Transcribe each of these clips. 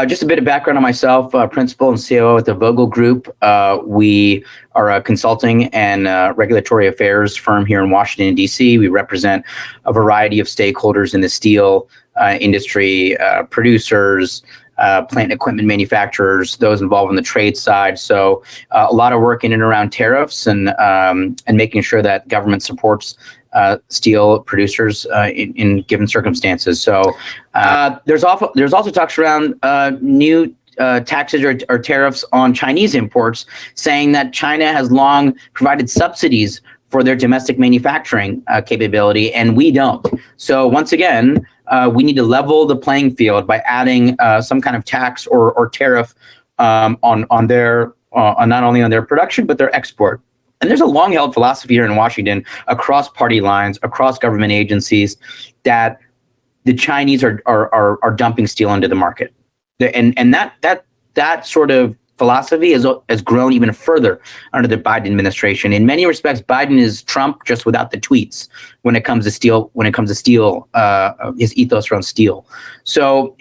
just a bit of background on myself, principal and COO at the Vogel Group. We are a consulting and regulatory affairs firm here in Washington, D.C. We represent a variety of stakeholders in the steel industry, producers, plant equipment manufacturers, those involved in the trade side. So a lot of work in and around tariffs and making sure that government supports steel producers in given circumstances. So there's also talks around new taxes or tariffs on Chinese imports, saying that China has long provided subsidies for their domestic manufacturing capability, and we don't. So once again, we need to level the playing field by adding some kind of tax or tariff on their not only on their production but their export. And there's a long-held philosophy here in Washington, across party lines, across government agencies, that the Chinese are dumping steel into the market, and that sort of philosophy has grown even further under the Biden administration. In many respects, Biden is Trump, just without the tweets when it comes to steel. His ethos around steel. So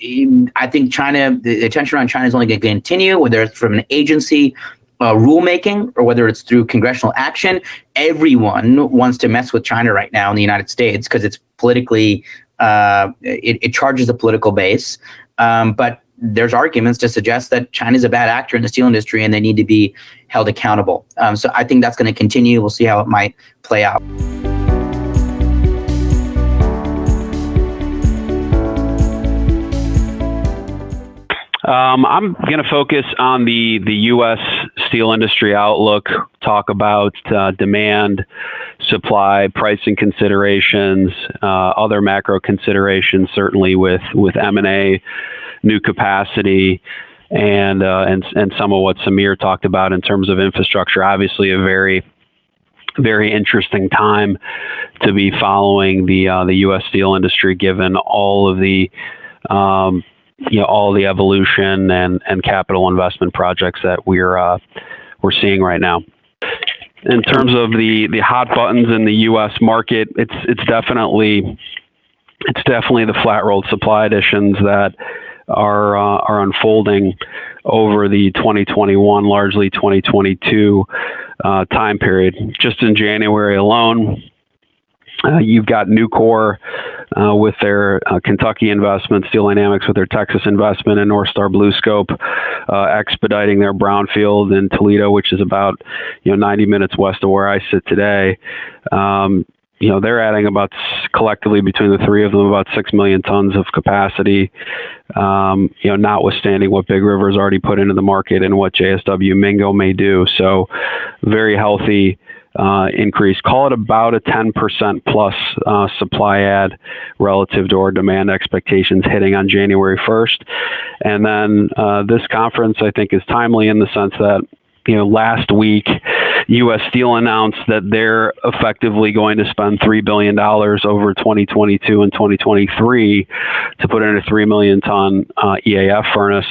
I think the attention around China is only going to continue, whether it's from an agency rulemaking or whether it's through congressional action. Everyone wants to mess with China right now in the United States because it's politically, it charges a political base. But there's arguments to suggest that China's a bad actor in the steel industry and they need to be held accountable. So I think that's going to continue. We'll see how it might play out. I'm going to focus on the U.S. steel industry outlook, talk about demand, supply, pricing considerations, other macro considerations, certainly with M&A, new capacity, and some of what Samir talked about in terms of infrastructure. Obviously, a very, very interesting time to be following the U.S. steel industry, given all of the all the evolution and capital investment projects that we're seeing right now. In terms of the hot buttons in the U.S. market, it's definitely the flat rolled supply additions that are unfolding over the 2021, largely 2022 time period. Just in January alone, you've got Nucor with their Kentucky investment, Steel Dynamics with their Texas investment, and North Star BlueScope expediting their brownfield in Toledo, which is about 90 minutes west of where I sit today. They're adding about, collectively between the three of them, about 6 million tons of capacity, notwithstanding what Big River's already put into the market and what JSW Mingo may do. So very healthy increase. Call it about a 10% plus supply add relative to our demand expectations hitting on January 1st. And then this conference, I think, is timely in the sense that last week, U.S. Steel announced that they're effectively going to spend $3 billion over 2022 and 2023 to put in a 3 million ton EAF furnace.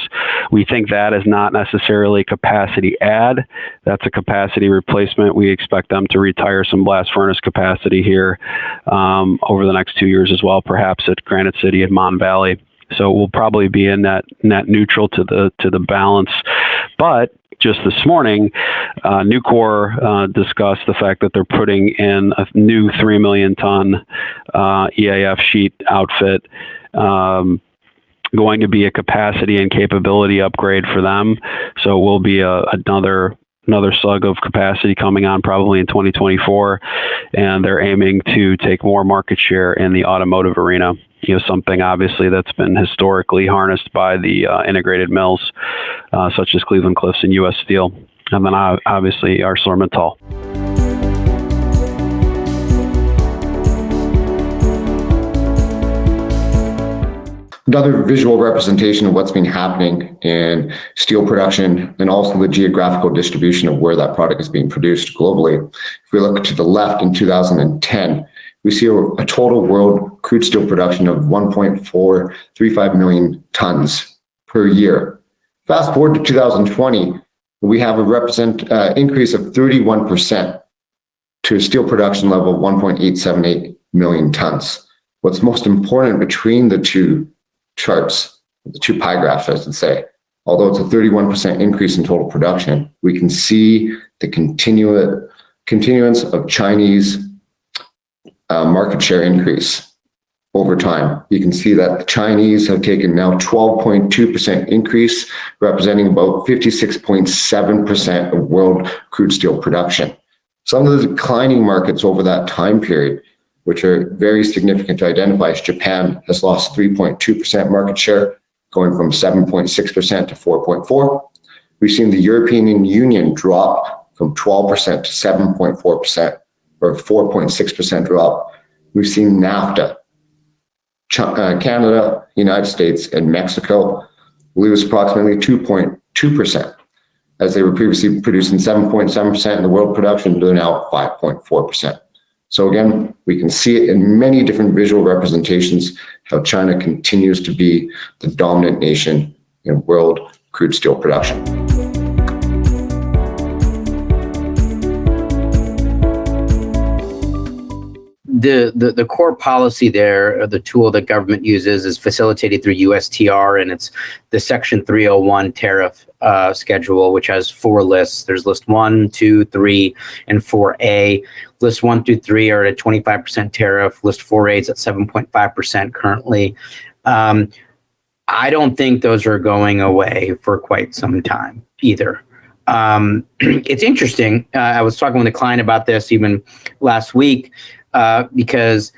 We think that is not necessarily a capacity add. That's a capacity replacement. We expect them to retire some blast furnace capacity here over the next 2 years as well, perhaps at Granite City and Mon Valley. So we'll probably be in net neutral to the balance. But just this morning, Nucor discussed the fact that they're putting in a new 3 million ton EAF sheet outfit, going to be a capacity and capability upgrade for them. So it will be another slug of capacity coming on probably in 2024, and they're aiming to take more market share in the automotive arena. Something obviously that's been historically harnessed by the integrated mills, such as Cleveland-Cliffs and U.S. Steel, and then obviously ArcelorMittal. Another visual representation of what's been happening in steel production and also the geographical distribution of where that product is being produced globally. If we look to the left in 2010, we see a total world crude steel production of 1.435 million tons per year. Fast forward to 2020, we have a increase of 31% to a steel production level of 1.878 million tons. What's most important between the two charts the two pie graphs, I should say. Although it's a 31% increase in total production, we can see the continuance of Chinese market share increase over time. You can see that the Chinese have taken now 12.2% increase, representing about 56.7% of world crude steel production. Some of the declining markets over that time period, which are very significant to identify, as Japan has lost 3.2% market share, going from 7.6% to 4.4%. We've seen the European Union drop from 12% to 7.4%, or 4.6% drop. We've seen NAFTA, Canada, United States, and Mexico lose approximately 2.2%, as they were previously producing 7.7% in the world production, they're now 5.4%. So again, we can see it in many different visual representations, how China continues to be the dominant nation in world crude steel production. The core policy there, the tool that government uses, is facilitated through USTR, and it's the Section 301 tariff schedule, which has 4 lists. There's list 1, 2, 3, and 4A. List 1 through 3 are at a 25% tariff. List 4A is at 7.5% currently. I don't think those are going away for quite some time either. It's interesting. I was talking with a client about this even last week. Because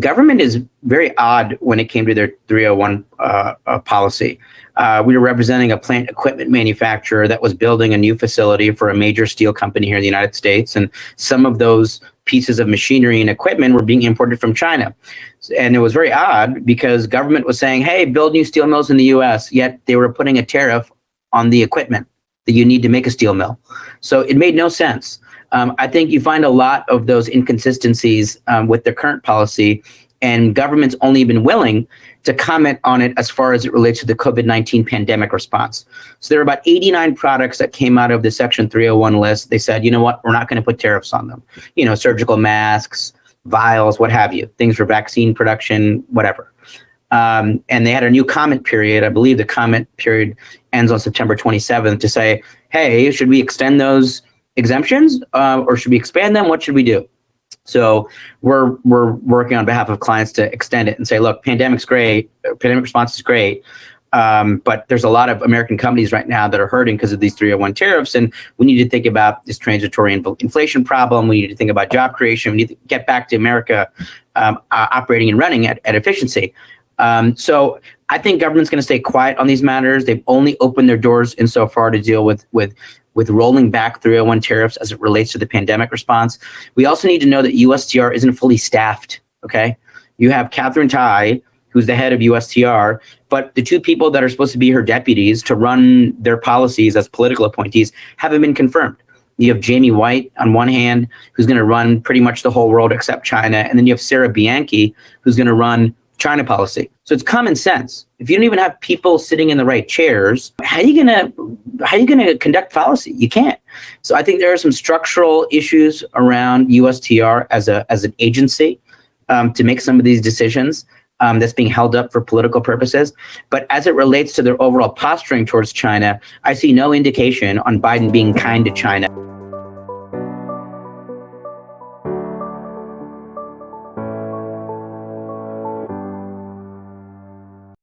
government is very odd when it came to their 301 policy. We were representing a plant equipment manufacturer that was building a new facility for a major steel company here in the United States, and some of those pieces of machinery and equipment were being imported from China. And it was very odd because government was saying, hey, build new steel mills in the US, yet they were putting a tariff on the equipment that you need to make a steel mill. So it made no sense. I think you find a lot of those inconsistencies with the current policy, and government's only been willing to comment on it as far as it relates to the COVID-19 pandemic response. So there are about 89 products that came out of the Section 301 list. They said, you know what, we're not going to put tariffs on them. You know, surgical masks, vials, what have you, things for vaccine production, whatever. And they had a new comment period. I believe the comment period ends on September 27th to say, hey, should we extend those exemptions or should we expand them? What should we do? So we're working on behalf of clients to extend it and say, look, pandemic's great, pandemic response is great, but there's a lot of American companies right now that are hurting because of these 301 tariffs, and we need to think about this transitory inflation problem. We need to think about job creation. We need to get back to America operating and running at efficiency. So I think government's going to stay quiet on these matters. They've only opened their doors insofar to deal with rolling back 301 tariffs as it relates to the pandemic response. We also need to know that USTR isn't fully staffed, okay? You have Catherine Tai, who's the head of USTR, but the 2 people that are supposed to be her deputies to run their policies as political appointees haven't been confirmed. You have Jamie White on one hand, who's going to run pretty much the whole world except China, and then you have Sarah Bianchi, who's going to run China policy. So it's common sense. If you don't even have people sitting in the right chairs, how are you gonna conduct policy? You can't. So I think there are some structural issues around USTR as an agency to make some of these decisions that's being held up for political purposes. But as it relates to their overall posturing towards China, I see no indication on Biden being kind to China.